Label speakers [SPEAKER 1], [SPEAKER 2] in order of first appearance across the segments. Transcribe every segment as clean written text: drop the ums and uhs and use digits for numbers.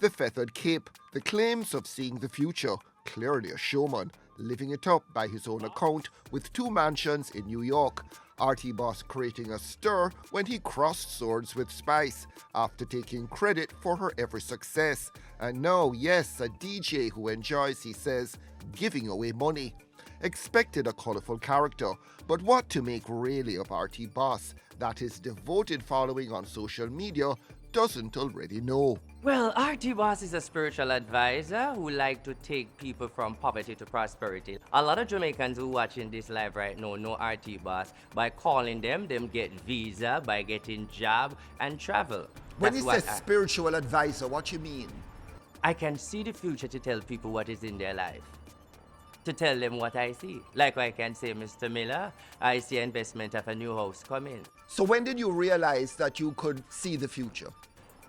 [SPEAKER 1] the feathered cape, the claims of seeing the future, clearly a showman, living it up by his own account with 2 mansions in New York. RT Boss creating a stir when he crossed swords with Spice after taking credit for her every success. And now, yes, a DJ who enjoys, he says, giving away money. Expected a colourful character, but what to make really of RT Boss that his devoted following on social media doesn't already know?
[SPEAKER 2] Well, RT Boss is a spiritual advisor who like to take people from poverty to prosperity. A lot of Jamaicans who watching this live right now know RT Boss. By calling them get visa, by getting job and travel.
[SPEAKER 1] When you say spiritual advisor, what you mean?
[SPEAKER 2] I can see the future to tell people what is in their life. To tell them what I see. Like I can say, Mr. Miller, I see investment of a new house coming.
[SPEAKER 1] So when did you realize that you could see the future?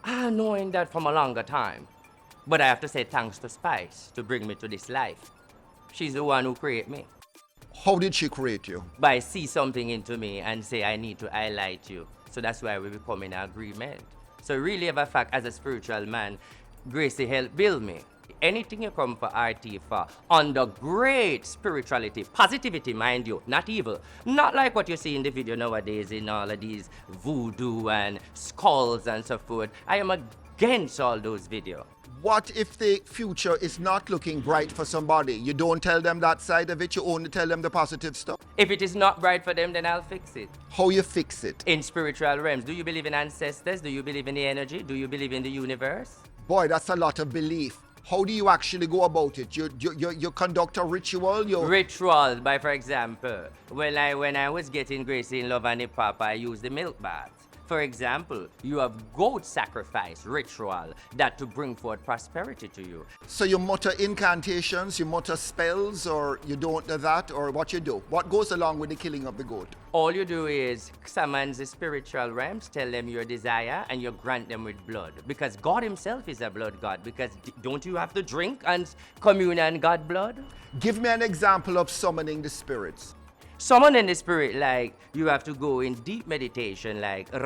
[SPEAKER 2] Knowing that from a longer time. But I have to say thanks to Spice to bring me to this life. She's the one who created me.
[SPEAKER 1] How did she create you?
[SPEAKER 2] By see something into me and say I need to highlight you. So that's why we become in agreement. So really of a fact, as a spiritual man, Gracie helped build me. Anything you come for RT for, under great spirituality, positivity, mind you, not evil. Not like what you see in the video nowadays in all of these voodoo and skulls and so forth. I am against all those videos.
[SPEAKER 1] What if the future is not looking bright for somebody? You don't tell them that side of it, you only tell them the positive stuff?
[SPEAKER 2] If it is not bright for them, then I'll fix it.
[SPEAKER 1] How you fix it?
[SPEAKER 2] In spiritual realms. Do you believe in ancestors? Do you believe in the energy? Do you believe in the universe?
[SPEAKER 1] Boy, that's a lot of belief. How do you actually go about it? You conduct a ritual?
[SPEAKER 2] Ritual, by for example, when I was getting Gracie in love and hip hop, I used the milk bath. For example, you have goat sacrifice ritual that to bring forth prosperity to you.
[SPEAKER 1] So you mutter incantations, you mutter spells, or you don't do that, or what you do? What goes along with the killing of the goat?
[SPEAKER 2] All you do is summon the spiritual realms, tell them your desire, and you grant them with blood. Because God himself is a blood God. Because don't you have to drink and commune and God blood?
[SPEAKER 1] Give me an example of summoning the spirits.
[SPEAKER 2] Summoning the spirit, like you have to go in deep meditation, like and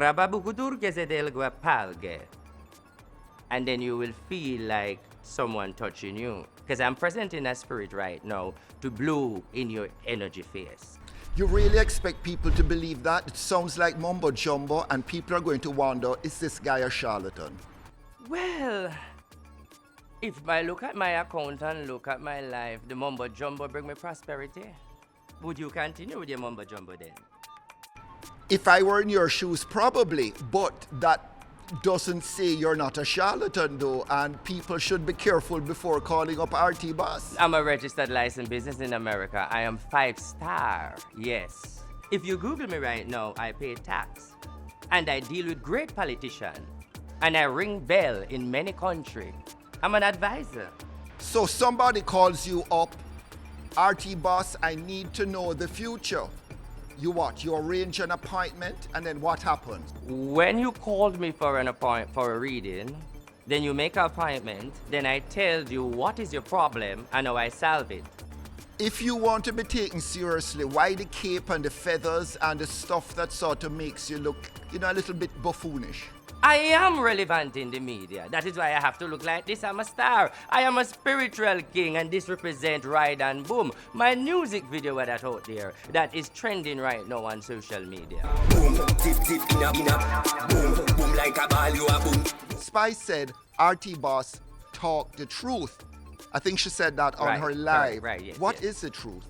[SPEAKER 2] then you will feel like someone touching you. Because I'm presenting a spirit right now to blow in your energy face.
[SPEAKER 1] You really expect people to believe that? It sounds like mumbo jumbo, and people are going to wonder, is this guy a charlatan?
[SPEAKER 2] Well, if I look at my account and look at my life, the mumbo jumbo bring me prosperity. Would you continue with your mumbo jumbo then?
[SPEAKER 1] If I were in your shoes, probably, but that doesn't say you're not a charlatan though, and people should be careful before calling up RT Boss.
[SPEAKER 2] I'm a registered licensed business in America. I am 5-star, yes. If you Google me right now, I pay tax. And I deal with great politicians. And I ring bell in many countries. I'm an advisor.
[SPEAKER 1] So somebody calls you up, RT Boss, I need to know the future. You what? You arrange an appointment, and then what happens?
[SPEAKER 2] When you called me for a reading, then you make an appointment, then I tell you what is your problem and how I solve it.
[SPEAKER 1] If you want to be taken seriously, why the cape and the feathers and the stuff that sort of makes you look, a little bit buffoonish?
[SPEAKER 2] I am relevant in the media. That is why I have to look like this. I'm a star. I am a spiritual king, and this represents Ride and Boom, my music video that's out there that is trending right now on social media.
[SPEAKER 3] Boom, tip, tip, boom, boom like a ball, you a boom.
[SPEAKER 1] Spice said RT Boss talk the truth. I think she said that on her live.
[SPEAKER 2] Right, yes.
[SPEAKER 1] What is the truth?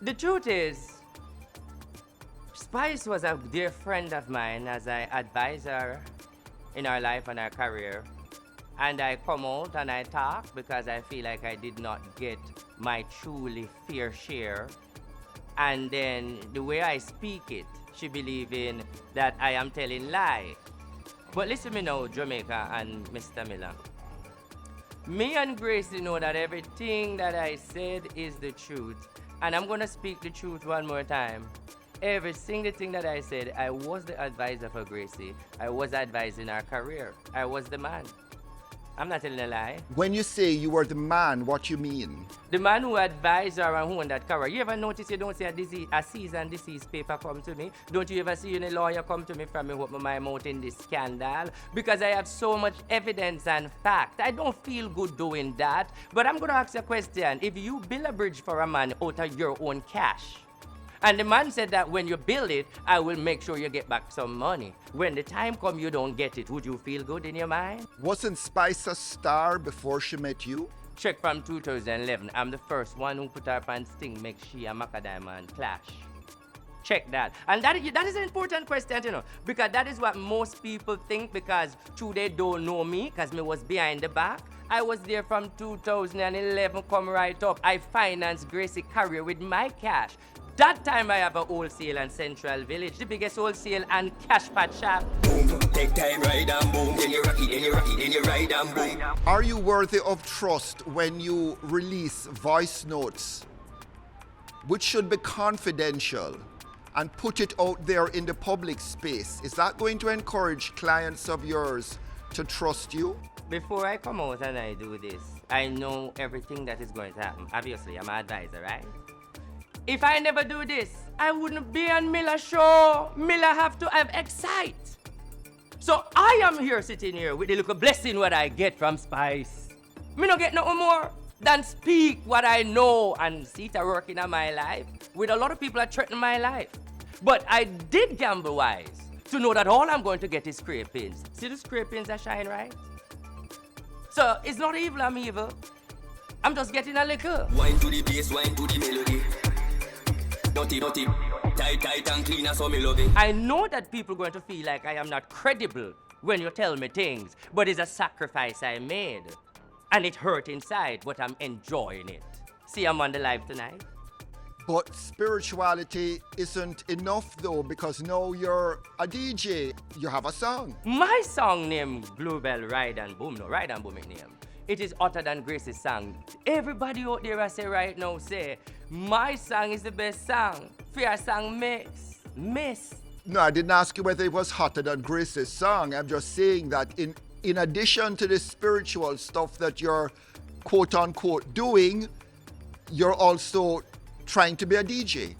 [SPEAKER 2] The truth is, Spice was a dear friend of mine as I advise her in her life and her career. And I come out and I talk because I feel like I did not get my truly fair share. And then the way I speak it, she believe in that I am telling lie. But listen me now, Jamaica and Mr. Miller. Me and Gracie know that everything that I said is the truth. And I'm gonna speak the truth one more time. Every single thing that I said, I was the advisor for Gracie. I was advising her career. I was the man. I'm not telling a lie.
[SPEAKER 1] When you say you were the man, what you mean?
[SPEAKER 2] The man who advised her and who owned that career. You ever notice you don't see a cease and desist paper come to me? Don't you ever see any lawyer come to me from me open my mouth in this scandal? Because I have so much evidence and fact. I don't feel good doing that. But I'm going to ask you a question. If you build a bridge for a man out of your own cash, and the man said that when you build it, I will make sure you get back some money. When the time comes you don't get it, would you feel good in your mind?
[SPEAKER 1] Wasn't Spice a star before she met you?
[SPEAKER 2] Check from 2011. I'm the first one who put her on Sting, make she and Macadam clash. Check that. And that is an important question, you know, because that is what most people think, because true they don't know me, because me was behind the back. I was there from 2011, come right up. I financed Gracie career with my cash. That time I have a wholesale and Central Village, the biggest wholesale and cash pot shop.
[SPEAKER 3] Boom, take time, ride and boom. Then you rock it, then you rock it, then you ride and boom.
[SPEAKER 1] Are you worthy of trust when you release voice notes, which should be confidential, and put it out there in the public space? Is that going to encourage clients of yours to trust you?
[SPEAKER 2] Before I come out and I do this, I know everything that is going to happen. Obviously, I'm an advisor, right? If I never do this, I wouldn't be on Miller's show. Miller have to have excite. So I am here sitting here with the little blessing what I get from Spice. Me no get nothing more than speak what I know and see it a working in my life. With a lot of people that threaten my life. But I did gamble wise to know that all I'm going to get is scrapings. See the scrapings that shine, right? So it's not evil, I'm evil. I'm just getting a little.
[SPEAKER 3] Wine to the bass, wine to the melody. Dirty, dirty, tight, tight and clean, so me love it.
[SPEAKER 2] I know that people are going to feel like I am not credible when you tell me things, but it's a sacrifice I made. And it hurt inside, but I'm enjoying it. See, I'm on the live tonight.
[SPEAKER 1] But spirituality isn't enough though, because now you're a DJ. You have a song.
[SPEAKER 2] My song named Global Ride and Boom. No, Ride and Boom is name. It is hotter than Gracie's song. Everybody out there I say right now say, my song is the best song. Fear song miss.
[SPEAKER 1] No, I didn't ask you whether it was hotter than Grace's song. I'm just saying that in addition to the spiritual stuff that you're quote unquote doing, you're also trying to be a DJ.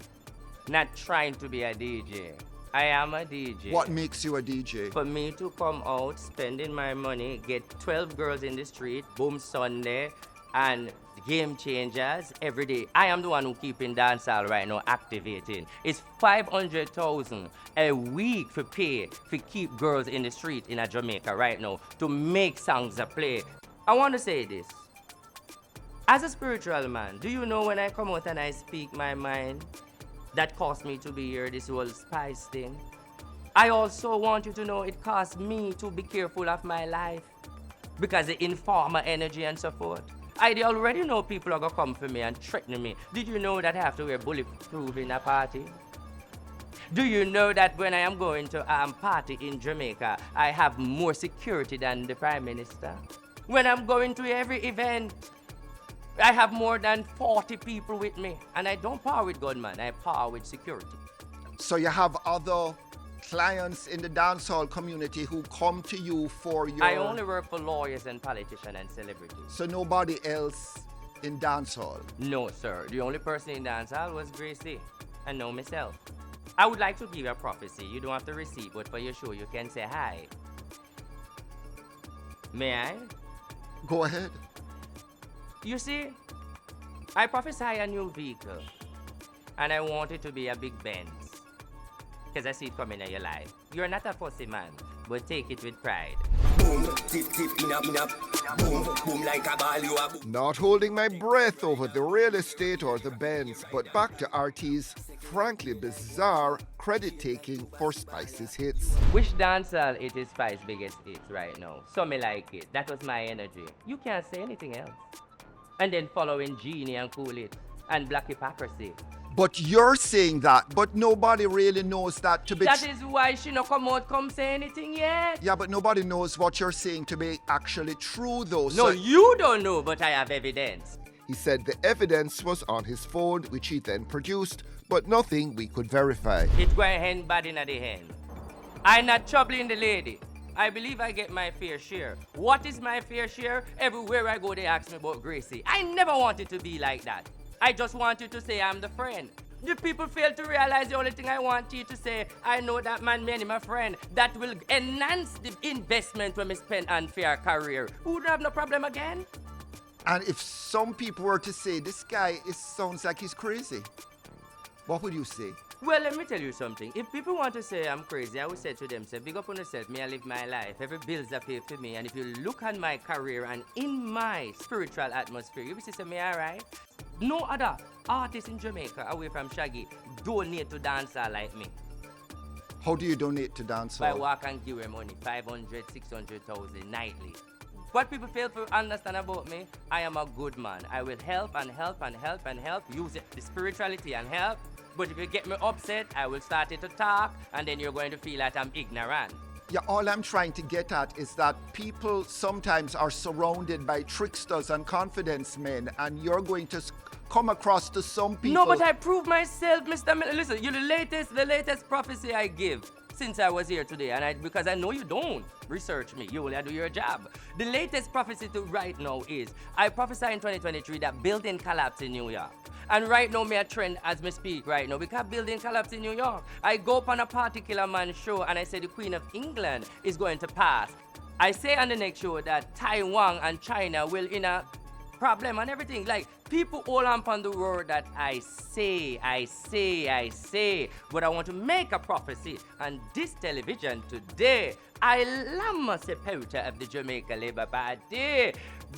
[SPEAKER 2] Not trying to be a DJ. I am a DJ.
[SPEAKER 1] What makes you a DJ?
[SPEAKER 2] For me to come out, spending my money, get 12 girls in the street, Boom Sunday, and Game Changers every day. I am the one who keeping dancehall right now activating. It's 500,000 a week for pay for keep girls in the street in Jamaica right now to make songs a play. I want to say this. As a spiritual man, do you know when I come out and I speak my mind, that cost me to be here, this whole Spice thing? I also want you to know it cost me to be careful of my life because the informer energy and so forth. I already know people are going to come for me and threaten me. Did you know that I have to wear bulletproof in a party? Do you know that when I am going to a party in Jamaica, I have more security than the Prime Minister? When I'm going to every event, I have more than 40 people with me. And I don't power with gunman, I power with security.
[SPEAKER 1] So you have other clients in the dancehall community who come to you for your...
[SPEAKER 2] I only work for lawyers and politicians and celebrities.
[SPEAKER 1] So nobody else in dancehall?
[SPEAKER 2] No, sir. The only person in dancehall was Gracie, and no myself. I would like to give you a prophecy. You don't have to receive, but for your show, you can say hi. May I?
[SPEAKER 1] Go ahead.
[SPEAKER 2] You see, I prophesy a new vehicle, and I want it to be a big Benz. Because I see it coming in your life. You're not a fussy man, but take it with pride.
[SPEAKER 3] Boom, tip, tip, in up, boom, boom like a ball, you a boom.
[SPEAKER 1] Not holding my breath over the real estate or the Benz, but back to RT's frankly bizarre credit taking for Spice's hits.
[SPEAKER 2] Which dancehall it is Spice's biggest hits right now? So me like it. That was my energy. You can't say anything else. And then following Genie and Cool It and Black Hypocrisy.
[SPEAKER 1] But you're saying that, but nobody really knows that to be...
[SPEAKER 2] That is why she no come say anything yet.
[SPEAKER 1] Yeah, but nobody knows what you're saying to be actually true though.
[SPEAKER 2] No,
[SPEAKER 1] so
[SPEAKER 2] you don't know, but I have evidence.
[SPEAKER 1] He said the evidence was on his phone, which he then produced, but nothing we could verify.
[SPEAKER 2] It go hand bad in the hand. I not troubling the lady. I believe I get my fair share. What is my fair share? Everywhere I go, they ask me about Gracie. I never wanted to be like that. I just wanted to say I'm the friend. The people fail to realize the only thing I want you to say, I know that man, me my friend, that will enhance the investment when we spend on fair career. Who would have no problem again?
[SPEAKER 1] And if some people were to say, this guy sounds like he's crazy, what would you say?
[SPEAKER 2] Well, let me tell you something. If people want to say I'm crazy, I would say to them, say, big up on yourself, me I live my life. Every bills are paid for me. And if you look at my career and in my spiritual atmosphere, you will see me alright. No other artist in Jamaica, away from Shaggy, donate to dancehall like me.
[SPEAKER 1] How do you donate to dancehall?
[SPEAKER 2] By walk and give her money, 500, 600,000 nightly. What people fail to understand about me, I am a good man. I will help and help and help and help, use it, the spirituality and help. But if you get me upset, I will start to talk, and then you're going to feel that I'm ignorant.
[SPEAKER 1] Yeah, all I'm trying to get at is that people sometimes are surrounded by tricksters and confidence men, and you're going to come across to some people.
[SPEAKER 2] No, but I prove myself, Mr. Listen, you're the latest prophecy I give since I was here today, and because I know you don't research me, you will do your job. The latest prophecy to right now is, I prophesy in 2023 that building collapse in New York. And right now, me a trend as me speak right now, because building collapse in New York. I go up on a particular man show and I say the Queen of England is going to pass. I say on the next show that Taiwan and China will in a problem and everything. Like, people all on the word that I say. But I want to make a prophecy on this television today. I am a supporter of the Jamaica Labour Party.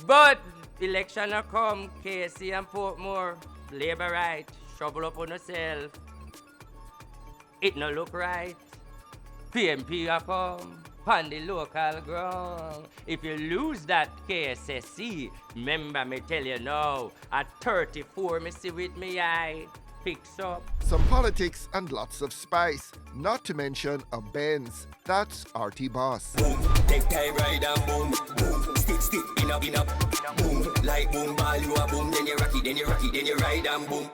[SPEAKER 2] But election will come, KC and Portmore, Labour right, shovel up on yourself. It no look right. PMP will come, on the local ground. If you lose that KSSC, remember me tell you now, at 34 me see with me eye, picks up.
[SPEAKER 1] Some politics and lots of spice, not to mention a Benz. That's RT Boss.
[SPEAKER 3] Boom, take time ride and boom, boom, stick, in up, boom, like boom, ball you a boom, then you rock it, then you ride and boom.